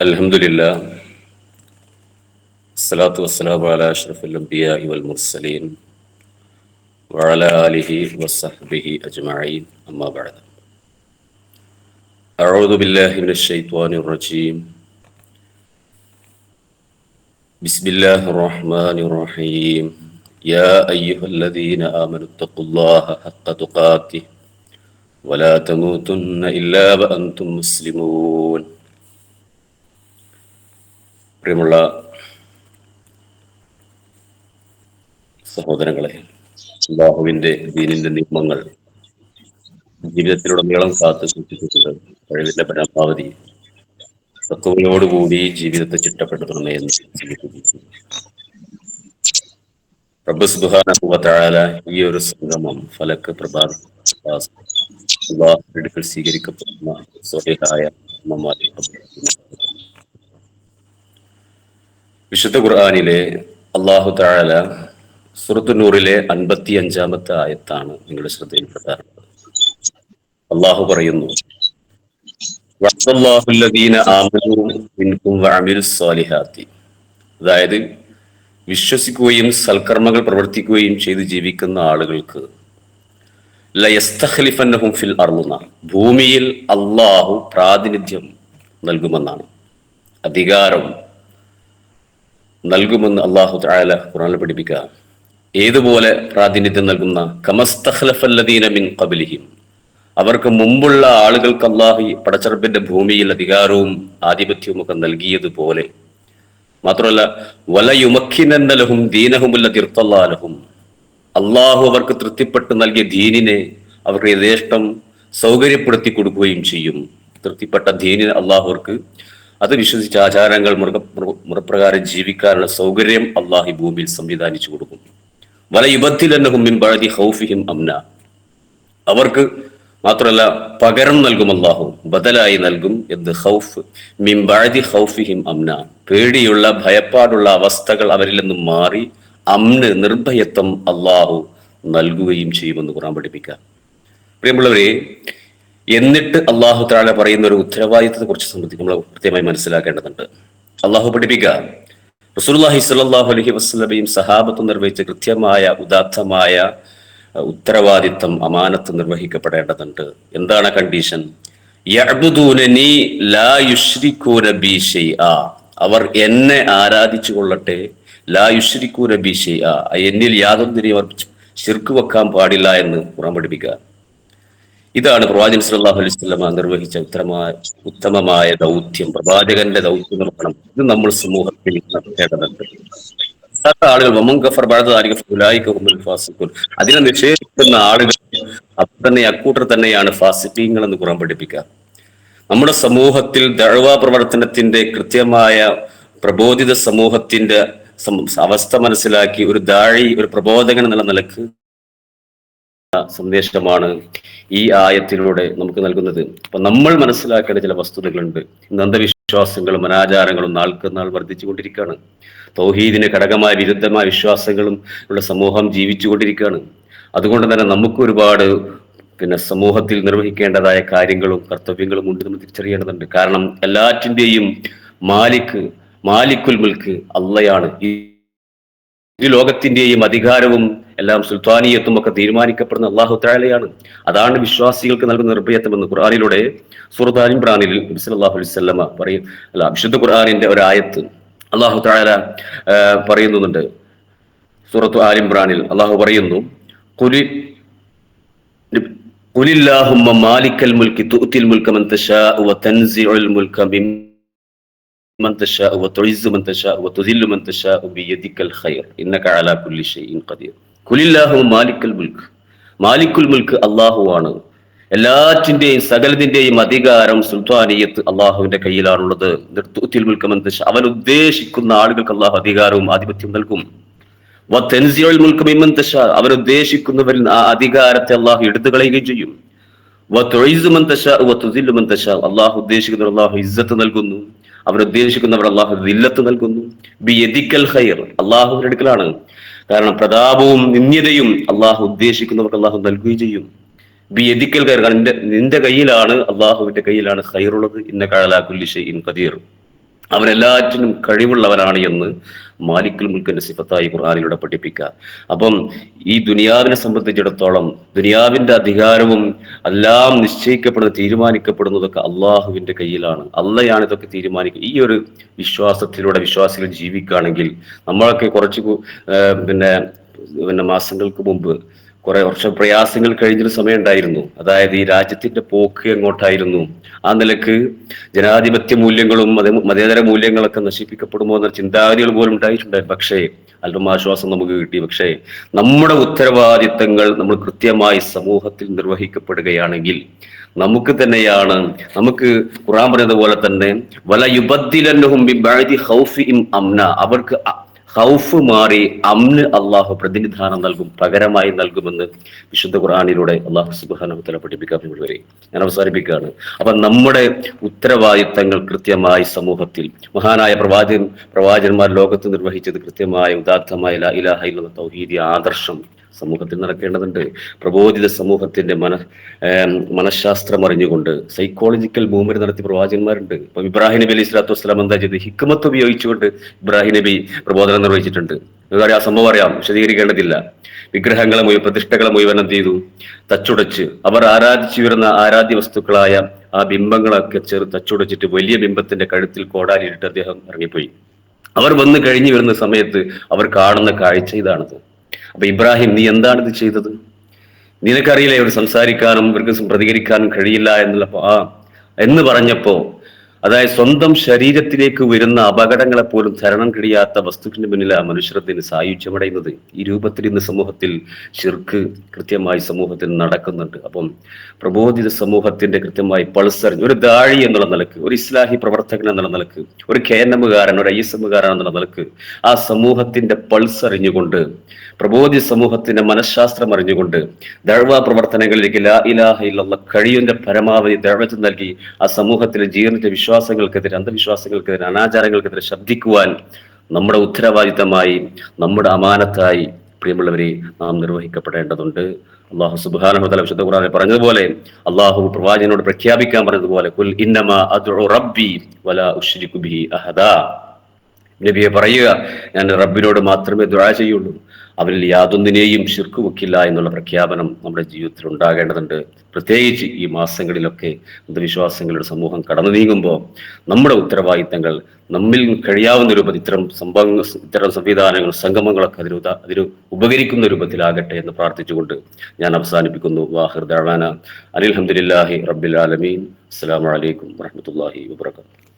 അൽഹംദുലില്ലാ അസ്സലാത്തു വസ്സലാമു അലാ അഷ്റഫിൽ അംബിയാഇ വൽ മുർസലീൻ വഅലാ ആലിഹി വസ്സഹ്ബിഹി അജ്മഈൻ അമ്മാ ബഅദ്. അഊദു ബില്ലാഹി മിനശ് ശൈത്വാനിർ റജീം. ബിസ്മില്ലാഹിർ റഹ്മാനിർ റഹീം. യാ അയ്യുഹല്ലദീന ആമനു തഖുല്ലാഹ ഹഖ്ക തുഖാതിഹി വലാ തമൂതുന്ന ഇല്ലാ വഅൻതും മുസ്ലിമൂൻ. പ്രിയമുള്ള സഹോദരങ്ങളെ, അല്ലാഹുവിന്റെ ദീനിന്റെ നിയമങ്ങൾ ജീവിതത്തിലുടനീളം കാത്തു സൂക്ഷിച്ചിട്ടുണ്ട്. കഴിവിന്റെ പരമാവധി തത്വങ്ങളോടുകൂടി ജീവിതത്തെ ചിട്ടപ്പെടുത്തണമേ എന്ന് സൂചിപ്പിക്കുന്നു. റബ്ബ് സുബ്ഹാനഹു വ തആല ഈ ഒരു സംഗമം ഫലക്ക് പ്രഭാതത്തിൽ സ്വീകരിക്കപ്പെടുന്ന സ്വഹീഹായ കർമ്മമായി വിശുദ്ധ ഖുർആനിലെ അല്ലാഹു തആല സൂറത്തുൻ നൂറിലെ 55-ാമത്തെ ആയത്താണ് നിങ്ങളുടെ ശ്രദ്ധയിൽപ്പെടാറുള്ളത്. അല്ലാഹു പറയുന്നു, വഅല്ലാഹുല്ലദീന ആമനൂ മിൻകും വഅമിലുസ് സ്വാലിഹാത്തി. അതായത് വിശ്വസിക്കുകയും സൽക്കർമ്മങ്ങൾ പ്രവർത്തിക്കുകയും ചെയ്ത് ജീവിക്കുന്ന ആളുകൾക്ക് ലയസ്തഖ്ലിഫന്നഹും ഫിൽ അർള്, ഭൂമിയിൽ അല്ലാഹു പ്രാതിനിധ്യം നൽകുമെന്നാണ്, അധികാരം നൽകുമെന്ന് അല്ലാഹു തആല ഖുർആനിൽ പഠിപ്പിക്കുക. ഏതുപോലെ പ്രാതിനിധ്യം നൽകുന്ന? കമസ്തഖ്ലഫല്ലദീന മിൻ ഖബ്ലിഹിം, അവർക്ക് മുമ്പുള്ള ആളുകൾക്ക് അല്ലാഹു പടച്ചറബിന്റെ ഭൂമിയിൽ അധികാരവും ആധിപത്യവും ഒക്കെ നൽകിയതുപോലെ. മാത്രമല്ല, വലയുമക്കിനന്ന ലഹും ദീനഹും അല്ലദീ ഇർതളാ ലഹും, അല്ലാഹു അവർക്ക് തൃപ്തിപ്പെട്ട് നൽകിയ ദീനിനെ അവർക്ക് യഥേഷ്ടം സൗകര്യപ്പെടുത്തി കൊടുക്കുകയും ചെയ്യും. തൃപ്തിപ്പെട്ട ദീനിനെ അല്ലാഹു അവർക്ക് അത് വിശ്വസിച്ച ആചാരങ്ങൾ മുറപ്രകാരം ജീവിക്കാനുള്ള സൗകര്യം അല്ലാഹു ഭൂമിയിൽ സംവിധാനിച്ചു കൊടുക്കും. വലയുബദ്ദിലന്നഹും മിൻ ബഅദി ഖൗഫിഹിം അംന, അവർക്ക് മാത്രമല്ല പകരം നൽകും, അല്ലാഹു ബദലായി നൽകും. എന്ത്? ഖൗഫ്. മിൻ ബഅദി ഖൗഫിഹിം അംന, പേടിയുള്ള ഭയപ്പാടുള്ള അവസ്ഥകൾ അവരിൽ നിന്നും മാറി അംന്, നിർഭയത്വം അല്ലാഹു നൽകുകയും ചെയ്യുമെന്ന് ഖുർആൻ പഠിപ്പിക്കുക. പ്രിയമുള്ളവരെ, എന്നിട്ട് അല്ലാഹു തആല പറയുന്ന ഒരു ഉത്തരവാദിത്തത്തെ കുറിച്ച് നമ്മൾ കൃത്യമായി മനസ്സിലാക്കേണ്ടതുണ്ട്. അല്ലാഹു പഠിപ്പിക്കുക, റസൂലുള്ളാഹി സ്വല്ലല്ലാഹു അലൈഹി വസല്ലമയും സഹാബത്തും നിർവഹിച്ച കൃത്യമായ ഉദാത്തമായ ഉത്തരവാദിത്തം, അമാനത്ത് നിർവഹിക്കപ്പെടേണ്ടതുണ്ട്. എന്താണ് കണ്ടീഷൻ? യഅ്ബുദൂനനി ലാ യുശ്രികൂന ബി ശൈആ, അവർ എന്നെ ആരാധിച്ചു കൊള്ളട്ടെ. ലാ യുശ്രികൂന ബി ശൈആ, എന്നിൽ യാതൊന്നിനെയും അവർ ശിർക്ക് വെക്കാൻ പാടില്ല എന്ന് ഖുർആൻ പഠിപ്പിക്കുക. ഇതാണ് പ്രവാചകൻ സല്ലല്ലാഹു അലൈഹി വസല്ലമ നിർവഹിച്ച ഉത്തമമായ ദൗത്യം, പ്രവാചകന്റെ ദൗത്യം നിർവഹണം. ഇത് നമ്മൾ സമൂഹത്തിൽ നടത്തേണ്ടതുണ്ട്. ആളുകൾ അതിനെ നിഷേധിക്കുന്ന ആളുകൾ തന്നെ അക്കൂട്ടർ തന്നെയാണ് ഫാസിഖീങ്ങൾ എന്ന് ഖുർആൻ പഠിപ്പിക്കുക. നമ്മുടെ സമൂഹത്തിൽ ദഅ്വാ പ്രവർത്തനത്തിന്റെ കൃത്യമായ പ്രബോധിത സമൂഹത്തിന്റെ അവസ്ഥ മനസ്സിലാക്കി ഒരു ദാഴി, ഒരു പ്രബോധകൻ എന്നുള്ള നിലക്ക് സന്ദേശമാണ് ഈ ആയത്തിലൂടെ നമുക്ക് നൽകുന്നത്. അപ്പൊ നമ്മൾ മനസ്സിലാക്കേണ്ട ചില വസ്തുതകളുണ്ട്. അന്ധവിശ്വാസങ്ങളും അനാചാരങ്ങളും നാൾക്ക് നാൾ വർദ്ധിച്ചുകൊണ്ടിരിക്കുകയാണ്. തൗഹീദിന് ഘടകമായ വിരുദ്ധമായ വിശ്വാസങ്ങളും ഉള്ള സമൂഹം ജീവിച്ചുകൊണ്ടിരിക്കുകയാണ്. അതുകൊണ്ട് തന്നെ നമുക്ക് ഒരുപാട് സമൂഹത്തിൽ നിർവഹിക്കേണ്ടതായ കാര്യങ്ങളും കർത്തവ്യങ്ങളും ഉണ്ട്, നമ്മൾ തിരിച്ചറിയേണ്ടതുണ്ട്. കാരണം എല്ലാറ്റിന്റെയും മാലിക്കുൽ മുൽക്ക് അള്ളയാണ്. ഈ ലോകത്തിന്റെയും അധികാരവും എല്ലാം സുൽത്താനിയത്തും ഒക്കെ തീരുമാനിക്കപ്പെടുന്ന അല്ലാഹു തആലയാണ്. അതാണ് വിശ്വാസികൾക്ക് നൽകുന്ന നിർഭയത്വം എന്ന് ഖുർആനിലൂടെ സൂറത്ത് ആൽ ഇംറാനിൽ നബി സല്ലല്ലാഹു അലൈഹി വസല്ലമ വിശുദ്ധ ഖുർആനിന്റെ ഒരു ആയത്ത് അല്ലാഹു തആല പറയുന്നുണ്ട്. സൂറത്ത് ആൽ ഇംറാനിൽ അല്ലാഹു പറയുന്നു, ഖുലില്ലാഹുമ്മ മാലിക്കൽ മുൽക്കി തുഅ്തിൽ മുൽക മൻ തശാഉ വ തൻസിഉൽ മുൽക മിമ്മൻ തശാഉ വ തുഇസ്സു മൻ തശാഉ വ തുദില്ലു മൻ തശാഉ ബിയദിക്കൽ ഖൈർ ഇന്നക അലാ കുല്ലി ഷൈഇൻ ഖദീർ. ഖുലില്ലാഹുമ്മ മാലിക്കൽ മുൽക്ക്, മാലിക്കുൽ മുൽക്ക് അല്ലാഹുവാണ്. എല്ലാറ്റിന്റെയും സകലതിന്റെയും അധികാരം, സുൽത്താനിയത്ത് അല്ലാഹുവിന്റെ കയ്യിലാണുള്ളത്. തുഅ്തിൽ മുൽക മൻ തശാ, അവൻ ഉദ്ദേശിക്കുന്ന ആളുകൾക്ക് അല്ലാഹു അധികാരവും ആധിപത്യവും നൽകും. വ തൻസിഉൽ മുൽക മിമ്മൻ തശാ, അവൻ ഉദ്ദേശിക്കുന്നവരിൽ ആ അധികാരത്തെ അല്ലാഹു എടുത്തു കളയുകയും ചെയ്യും. വ തുഇസ്സു മൻ തശാ വ തുദില്ലു മൻ തശാ, അല്ലാഹു ഉദ്ദേശിക്കുന്നവർ അല്ലാഹു ഇസ്സത്ത് നൽകുന്നു, അവർ ഉദ്ദേശിക്കുന്നവർ അല്ലാഹു ദില്ലത്ത് നൽകുന്നു. ബിയദിക്കൽ ഖൈർ, അല്ലാഹുവിന്റെ അടുക്കലാണ്. കാരണം പ്രതാപവും നിന്ദ്യതയും അല്ലാഹു ഉദ്ദേശിക്കുന്നവർക്ക് അല്ലാഹു നൽകുകയും ചെയ്യും. ബിയദിക്കൽ ഖൈർ, നിന്റെ കയ്യിലാണ്, അല്ലാഹുവിന്റെ കയ്യിലാണ് ഖൈറുള്ളത്. ഇന്നക അലാ കുല്ലി ഷൈഇൻ ഖദീർ, അവരെല്ലാറ്റിനും കഴിവുള്ളവനാണ് എന്ന് മാലിക്കുൽ മുൽക്കിന്റെ സിഫത്തായി ഖുർആനിലൂടെ പഠിപ്പിക്കുക. അപ്പം ഈ ദുനിയാവിനെ സംബന്ധിച്ചിടത്തോളം ദുനിയാവിന്റെ അധികാരവും എല്ലാം നിശ്ചയിക്കപ്പെടുന്നത്, തീരുമാനിക്കപ്പെടുന്നതൊക്കെ അള്ളാഹുവിന്റെ കയ്യിലാണ്. അള്ളയാണ് ഇതൊക്കെ തീരുമാനിക്കുക. ഈ ഒരു വിശ്വാസത്തിലൂടെ വിശ്വാസികൾ ജീവിക്കുകയാണെങ്കിൽ, നമ്മളൊക്കെ കുറച്ച് പിന്നെ പിന്നെ മാസങ്ങൾക്ക് മുമ്പ് കുറെ വർഷം പ്രയാസങ്ങൾ കഴിഞ്ഞൊരു സമയം ഉണ്ടായിരുന്നു. അതായത് ഈ രാജ്യത്തിന്റെ പോക്ക് എങ്ങോട്ടായിരുന്നു, ആ നിലക്ക് ജനാധിപത്യ മൂല്യങ്ങളും മതേതര മൂല്യങ്ങളൊക്കെ നശിപ്പിക്കപ്പെടുമോ എന്ന ചിന്താഗതികൾ പോലും ഉണ്ടായിട്ടുണ്ടായിരുന്നു. പക്ഷേ അല്പം ആശ്വാസം നമുക്ക് കിട്ടി. പക്ഷേ നമ്മുടെ ഉത്തരവാദിത്തങ്ങൾ നമ്മൾ കൃത്യമായി സമൂഹത്തിൽ നിർവഹിക്കപ്പെടുകയാണെങ്കിൽ നമുക്ക് തന്നെയാണ്, നമുക്ക് ഖുർആൻ പറഞ്ഞതുപോലെ തന്നെ വല യുബദ്ദിലന്നഹും ബിബഅദി ഖൗഫിഹിം അംന, അവർക്ക് ഹൗഫ് മാറി അമ്ന് അള്ളാഹു പ്രതിനിധാനം നൽകും, പകരമായി നൽകുമെന്ന് വിശുദ്ധ ഖുർആനിലൂടെ അള്ളാഹു സുബ്ഹാനഹു വ തആല പഠിപ്പിക്കാൻ വരെ ഞാൻ അവസാനിപ്പിക്കുകയാണ്. അപ്പൊ നമ്മുടെ ഉത്തരവാദിത്തങ്ങൾ കൃത്യമായി സമൂഹത്തിൽ മഹാനായ പ്രവാചകന്മാർ ലോകത്ത് നിർവഹിച്ചത് കൃത്യമായ ഉദാത്തമായ ലാ ഇലാഹ ഇല്ലല്ലാഹ് തൗഹീദി ആദർശം സമൂഹത്തിൽ നടക്കേണ്ടതുണ്ട്. പ്രബോധിത സമൂഹത്തിന്റെ മനഃശാസ്ത്രം അറിഞ്ഞുകൊണ്ട് സൈക്കോളജിക്കൽ മൂവ്മെന്റ് നടത്തിയ പ്രവാചകന്മാരുണ്ട്. ഇപ്പൊ ഇബ്രാഹിം നബി അലൈഹി സ്വലാത്തു വസ്സലാം എന്താ ചെയ്ത്, ഹിക്മത്ത് ഉപയോഗിച്ചുകൊണ്ട് ഇബ്രാഹിം നബി പ്രബോധനം നിർവഹിച്ചിട്ടുണ്ട്. ആ സംഭവം അറിയാം, വിശദീകരിക്കേണ്ടതില്ല. വിഗ്രഹങ്ങളെ മുഴുവൻ, പ്രതിഷ്ഠകളെ മുഴുവൻ എന്ത് ചെയ്തു, തച്ചുടച്ച് അവർ ആരാധിച്ചു വരുന്ന ആരാധ്യ വസ്തുക്കളായ ആ ബിംബങ്ങളൊക്കെ തച്ചുടച്ചിട്ട് വലിയ ബിംബത്തിന്റെ കഴുത്തിൽ കോടാലിയിട്ട് അദ്ദേഹം ഇറങ്ങിപ്പോയി. അവർ വന്ന് കഴിഞ്ഞു വരുന്ന സമയത്ത് അവർ കാണുന്ന കാഴ്ച ഇതാണത്. അപ്പൊ ഇബ്രാഹിം, നീ എന്താണിത് ചെയ്തത്? നിനക്കറിയില്ലേ ഇവർ സംസാരിക്കാനും ഇവർക്ക് പ്രതികരിക്കാനും കഴിയില്ല എന്ന് പറഞ്ഞപ്പോ, അതായത് സ്വന്തം ശരീരത്തിലേക്ക് വരുന്ന അപകടങ്ങളെ പോലും തരണം കഴിയാത്ത വസ്തുക്കളിന് മുന്നിൽ ആ മനുഷ്യത്തിന് സായുജ്യമടയുന്നത്. ഈ രൂപത്തിൽ ഇന്ന് സമൂഹത്തിൽ ശിർക്ക് കൃത്യമായി സമൂഹത്തിൽ നടക്കുന്നുണ്ട്. അപ്പം പ്രബോധിത സമൂഹത്തിന്റെ കൃത്യമായി പൾസറിഞ്ഞ് ഒരു ദാഴി എന്നുള്ള നിലക്ക്, ഒരു ഇസ്ലാഹി പ്രവർത്തകൻ എന്നുള്ള നിലക്ക്, ഒരു KNM കാരൻ, ഒരു ISM കാരൻ എന്നുള്ള നിലക്ക് ആ സമൂഹത്തിന്റെ പൾസറിഞ്ഞുകൊണ്ട്, പ്രബോധിത സമൂഹത്തിന്റെ മനഃശാസ്ത്രം അറിഞ്ഞുകൊണ്ട് ദഅ്വ പ്രവർത്തനങ്ങളിലേക്ക് ലാ ഇലാഹ ഇല്ലല്ലാഹ് കഴിയുന്ന പരമാവധി ദഅ്വത്ത് നൽകി ആ സമൂഹത്തിലെ ജീർണിച്ച വിശ്വാസങ്ങൾക്കെതിരെ, അന്ധവിശ്വാസങ്ങൾക്കെതിരെ, അനാചാരങ്ങൾക്കെതിരെ ശബ്ദിക്കുവാൻ നമ്മുടെ ഉത്തരവാദിത്തമായി, നമ്മുടെ അമാനത്തായി പ്രിയമുള്ളവരെ നാം നിർവഹിക്കപ്പെടേണ്ടതുണ്ട്. അള്ളാഹു സുബ്ഹാനഹു വ തആല വിശുദ്ധ ഖുർആനിൽ പറഞ്ഞതുപോലെ, അള്ളാഹു പ്രവാചകനോട് പ്രഖ്യാപിക്കാൻ പറഞ്ഞതുപോലെ, ഖുൽ ഇന്നമാ അദ്ഉ റബ്ബി വലാ ഉശ്രികു ബിഹി അഹദാ, നബിയെ പറയുക, ഞാൻ റബ്ബിനോട് മാത്രമേ ദുആ ചെയ്യുള്ളൂ, അവരിൽ യാതൊന്നിനെയും ശിർക്ക് വെക്കില്ല എന്നുള്ള പ്രഖ്യാപനം നമ്മുടെ ജീവിതത്തിൽ ഉണ്ടാകേണ്ടതുണ്ട്. പ്രത്യേകിച്ച് ഈ മാസങ്ങളിലൊക്കെ അന്ധവിശ്വാസങ്ങളുടെ സമൂഹം കടന്നു നീങ്ങുമ്പോൾ നമ്മുടെ ഉത്തരവാദിത്തങ്ങൾ നമ്മിൽ കഴിയാവുന്ന രൂപത്തിൽ ഇത്തരം സംവിധാനങ്ങൾ, സംഗമങ്ങളൊക്കെ അതിന് ഉപകരിക്കുന്ന രൂപത്തിലാകട്ടെ എന്ന് പ്രാർത്ഥിച്ചുകൊണ്ട് ഞാൻ അവസാനിപ്പിക്കുന്നു. വാഹിർ ദഅവാന അനിൽ ഹംദുലില്ലാഹി റബ്ബിൽ ആലമീൻ. അസ്സലാമു അലൈക്കും വറഹ്മത്തുള്ളാഹി വബറകാതുഹു.